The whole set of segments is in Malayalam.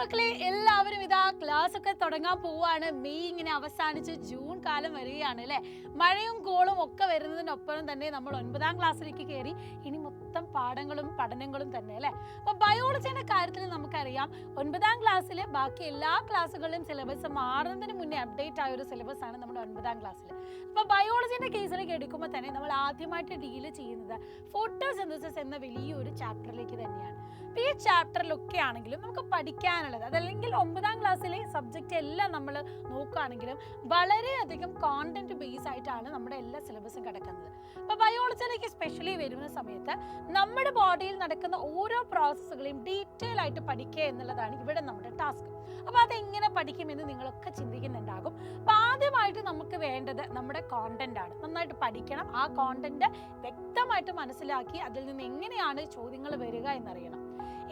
മക്കളെ എല്ലാവരും ഇതാ ക്ലാസ് ഒക്കെ തുടങ്ങാൻ പോവാണ്. മെയ് ഇങ്ങനെ അവസാനിച്ച് ജൂൺ കാലം വരികയാണ് അല്ലേ. മഴയും കോളും ഒക്കെ വരുന്നതിനൊപ്പം തന്നെ നമ്മൾ 9ാം ക്ലാസ്സിലേക്ക് കയറി. ഇനി മൊത്തം പാഠങ്ങളും പഠനങ്ങളും തന്നെ അല്ലേ. അപ്പൊ ബയോളജിയുടെ കാര്യത്തിൽ നമുക്കറിയാം 9ാം ക്ലാസ്സിൽ ബാക്കി എല്ലാ ക്ലാസ്സുകളിലും സിലബസ് മാറുന്നതിന് മുന്നേ അപ്ഡേറ്റ് ആയ ഒരു സിലബസ് ആണ് നമ്മുടെ 9ാം ക്ലാസ്സിൽ. അപ്പൊ ബയോളജിന്റെ കേസിലേക്ക് എടുക്കുമ്പോൾ തന്നെ നമ്മൾ ആദ്യമായിട്ട് ഡീൽ ചെയ്യുന്നത് ഫോട്ടോസിന്തസിസ് എന്ന വലിയൊരു ചാപ്റ്ററിലേക്ക് തന്നെയാണ്. അപ്പൊ ഈ ചാപ്റ്ററിലൊക്കെ ആണെങ്കിലും നമുക്ക് പഠിക്കാനുള്ളത് അതല്ലെങ്കിൽ 9ാം ക്ലാസ്സിലെ സബ്ജക്റ്റ് എല്ലാം നമ്മൾ നോക്കുകയാണെങ്കിലും വളരെയധികം കോണ്ടന്റ് ബേസ് ആയിട്ടാണ് നമ്മുടെ എല്ലാ സിലബസും കിടക്കുന്നത്. അപ്പൊ ബയോളജിയിലേക്ക് സ്പെഷ്യലി വരുന്ന സമയത്ത് നമ്മുടെ ബോഡിയിൽ നടക്കുന്ന ഓരോ പ്രോസസ്സുകളെയും ഡീറ്റെയിൽ ആയിട്ട് പഠിക്കുക എന്നുള്ളതാണ് ഇവിടെ നമ്മുടെ ടാസ്ക്. അപ്പൊ അതെങ്ങനെ പഠിക്കുമെന്ന് നിങ്ങളൊക്കെ ചിന്തിക്കുന്നുണ്ടാകും. അപ്പൊ ആദ്യമായിട്ട് നമുക്ക് വേണ്ടത് നമ്മുടെ കോണ്ടന്റ് ആണ്. നന്നായിട്ട് പഠിക്കണം. ആ കോണ്ടന്റ് വ്യക്തമായിട്ട് മനസ്സിലാക്കി അതിൽ നിന്ന് എങ്ങനെയാണ് ചോദ്യങ്ങൾ വരിക എന്നറിയണം.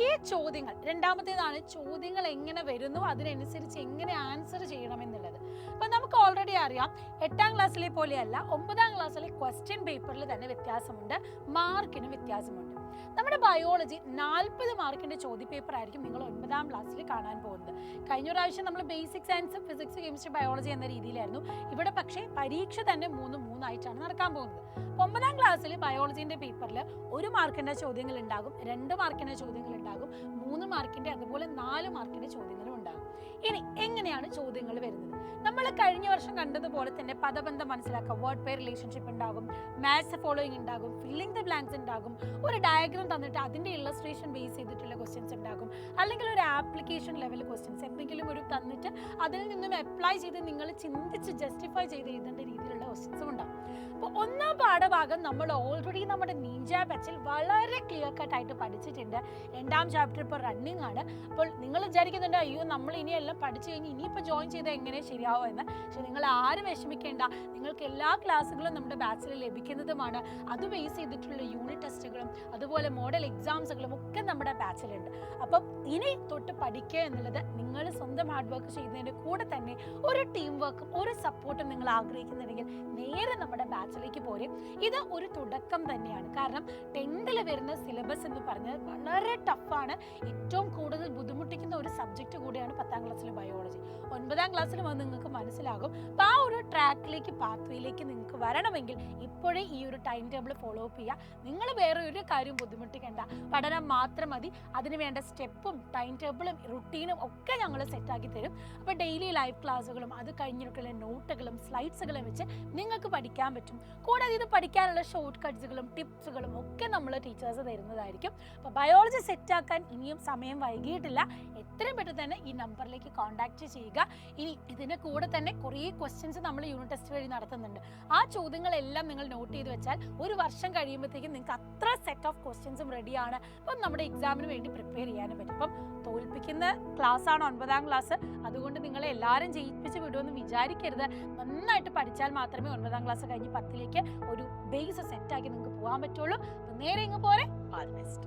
ഈ ചോദ്യങ്ങൾ രണ്ടാമത്തേതാണ്, ചോദ്യങ്ങൾ എങ്ങനെ വരുന്നു അതിനനുസരിച്ച് എങ്ങനെ ആൻസർ ചെയ്യണം എന്നുള്ളത്. അപ്പൊ നമുക്ക് ഓൾറെഡി അറിയാം 8ാം ക്ലാസ്സിലെ പോലെയല്ല 9ാം ക്ലാസ്സിലെ ക്വസ്റ്റ്യൻ പേപ്പറിൽ തന്നെ വ്യത്യാസമുണ്ട്, മാർക്കിന് വ്യത്യാസമുണ്ട്. നമ്മുടെ ബയോളജി 40 മാർക്കിന്റെ ചോദ്യ പേപ്പർ ആയിരിക്കും നിങ്ങൾ 9ാം ക്ലാസ്സിൽ കാണാൻ പോകുന്നത്. കഴിഞ്ഞ പ്രാവശ്യം നമ്മൾ basic science, physics, chemistry, biology എന്ന രീതിയിലായിരുന്നു. ഇവിടെ പക്ഷേ പരീക്ഷ തന്നെ 3 ആയിട്ടാണ് നടക്കാൻ പോകുന്നത്. 9ാം ക്ലാസ്സിൽ ബയോളജിന്റെ പേപ്പറിൽ 1 മാർക്കിന്റെ ചോദ്യങ്ങൾ ഉണ്ടാകും, 2 മാർക്കിന്റെ ചോദ്യങ്ങൾ ഉണ്ടാകും, 3 മാർക്കിന്റെ അതുപോലെ 4 മാർക്കിന്റെ ചോദ്യങ്ങളും ഉണ്ടാകും. ഇനി എങ്ങനെയാണ് ചോദ്യങ്ങൾ വരുന്നത്? നമ്മൾ കഴിഞ്ഞ വർഷം കണ്ടതുപോലെ തന്നെ പദബന്ധം മനസ്സിലാക്കുക, വേർഡ് പെയർ റിലേഷൻഷിപ്പ് ഉണ്ടാകും, മാത്സ് ഫോളോയിങ് ഉണ്ടാകും, ഫില്ലിംഗ് ദ ബ്ലാങ്ക്സ് ഉണ്ടാകും, ഒരു ഡയഗ്രാം തന്നിട്ട് അതിന്റെ ഇല്ലസ്ട്രേഷൻ ബേസ് ചെയ്തിട്ടുള്ള ക്വസ്റ്റ്യൻസ് ഉണ്ടാകും, അല്ലെങ്കിൽ ഒരു ആപ്ലിക്കേഷൻ ലെവൽ ക്വസ്റ്റ്യൻസ് എന്തെങ്കിലും ഒരു തന്നിട്ട് അതിൽ നിന്നും അപ്ലൈ ചെയ്ത് നിങ്ങൾ ചിന്തിച്ച് ജസ്റ്റിഫൈ ചെയ്ത് എഴുതേണ്ട രീതിയിലുള്ള ക്വസ്റ്റ്യൻസും ഉണ്ടാകും. അപ്പോൾ 1ാം പാഠഭാഗം നമ്മൾ ഓൾറെഡി നമ്മുടെ നീഞ്ച ബാച്ചിൽ വളരെ ക്ലിയർ കട്ട് ആയിട്ട് പഠിച്ചിട്ടുണ്ട്. 2ാം ചാപ്റ്റർ ഇപ്പോൾ റണ്ണിങ് ആണ്. അപ്പോൾ നിങ്ങൾ വിചാരിക്കുന്നുണ്ട് അയ്യോ നമ്മൾ ഇനിയെല്ലാം പഠിച്ചു കഴിഞ്ഞ് ഇനിയിപ്പോൾ ജോയിൻ ചെയ്താൽ എങ്ങനെ ശരിയാവോ എന്ന്. പക്ഷെ നിങ്ങൾ ആരും വിഷമിക്കേണ്ട. നിങ്ങൾക്ക് എല്ലാ ക്ലാസ്സുകളും നമ്മുടെ ബാച്ചിൽ ലഭിക്കുന്നതുമാണ്. അത് ബേസ് ചെയ്തിട്ടുള്ള യൂണിറ്റ് ടെസ്റ്റുകളും അതുപോലെ മോഡൽ എക്സാംസുകളും ഒക്കെ നമ്മുടെ ബാച്ചിലുണ്ട്. അപ്പം ഇനി തൊട്ട് പഠിക്കുക എന്നുള്ളത് നിങ്ങൾ സ്വന്തം ഹാർഡ് വർക്ക് ചെയ്യുന്നതിൻ്റെ കൂടെ തന്നെ ഒരു ടീം വർക്കും ഒരു സപ്പോർട്ടും നിങ്ങൾ ആഗ്രഹിക്കുന്നുണ്ടെങ്കിൽ നേരെ നമ്മുടെ ബാച്ചിലേക്ക് പോരും. ഇത് ഒരു തുടക്കം തന്നെയാണ്. കാരണം 10ൽ വരുന്ന സിലബസ് എന്ന് പറഞ്ഞാൽ വളരെ ടഫാണ്. ഏറ്റവും കൂടുതൽ ബുദ്ധിമുട്ടിക്കുന്ന ഒരു സബ്ജക്റ്റ് കൂടിയാണ് 10ാം ക്ലാസ്സിലെ ബയോളജി. 9ാം ക്ലാസ്സിലും അത് നിങ്ങൾക്ക് മനസ്സിലാകും. അപ്പോൾ ആ ഒരു ട്രാക്കിലേക്ക് പാത്വേയിലേക്ക് നിങ്ങൾക്ക് വരണമെങ്കിൽ ഇപ്പോഴേ ഈ ഒരു ടൈം ടേബിൾ ഫോളോ അപ്പ് ചെയ്യുക. നിങ്ങൾ വേറെ ഒരു കാര്യം ബുദ്ധിമുട്ടിക്കേണ്ട, പഠനം മാത്രം മതി. അതിന് വേണ്ട സ്റ്റെപ്പും ടൈം ടേബിളും റുട്ടീനും ഒക്കെ ഞങ്ങൾ സെറ്റാക്കി തരും. അപ്പോൾ ഡെയിലി ലൈവ് ക്ലാസ്സുകളും അത് കഴിഞ്ഞിട്ടുള്ള നോട്ടുകളും സ്ലൈഡ്സുകളും വെച്ച് നിങ്ങൾക്ക് പഠിക്കാൻ പറ്റും. കൂടാതെ ഇത് പഠിക്കാനുള്ള ഷോർട്ട് കട്ട്സുകളും ടിപ്സുകളും ഒക്കെ നമ്മൾ ടീച്ചേഴ്സ് തരുന്നതായിരിക്കും. അപ്പോൾ ബയോളജി സെറ്റാക്കാൻ ഇനിയും സമയം വൈകിയിട്ടില്ല. എത്രയും പെട്ടെന്ന് തന്നെ ഈ നമ്പറിലേക്ക് കോൺടാക്ട് ചെയ്യുക. ഇനി ഇതിൻ്റെ കൂടെ തന്നെ കുറേ ക്വസ്റ്റ്യൻസ് നമ്മൾ യൂണിറ്റ് ടെസ്റ്റ് വഴി നടത്തുന്നുണ്ട്. ആ ചോദ്യങ്ങളെല്ലാം നിങ്ങൾ നോട്ട് ചെയ്ത് വെച്ചാൽ ഒരു വർഷം കഴിയുമ്പോഴത്തേക്കും നിങ്ങൾക്ക് അത്ര സെറ്റ് ഓഫ് ക്വസ്റ്റ്യൻസും റെഡിയാണ്. അപ്പം നമ്മുടെ എക്സാമിന് വേണ്ടി പ്രിപ്പയർ ചെയ്യാനും പറ്റും. അപ്പം തോൽപ്പിക്കുന്ന ക്ലാസ്സാണ് 9ാം ക്ലാസ്. അതുകൊണ്ട് നിങ്ങളെ എല്ലാവരും ജയിപ്പിച്ച് വിടുമെന്ന് വിചാരിക്കരുത്. നന്നായിട്ട് പഠിച്ചാൽ മാത്രമേ 9ാം ക്ലാസ് കഴിഞ്ഞ് 10ലേക്ക് ഒരു ബേസ് സെറ്റാക്കി നിങ്ങൾക്ക് പോകാൻ പറ്റുള്ളൂ. അപ്പം നേരെ ഇങ്ങ് പോരെ. All the best.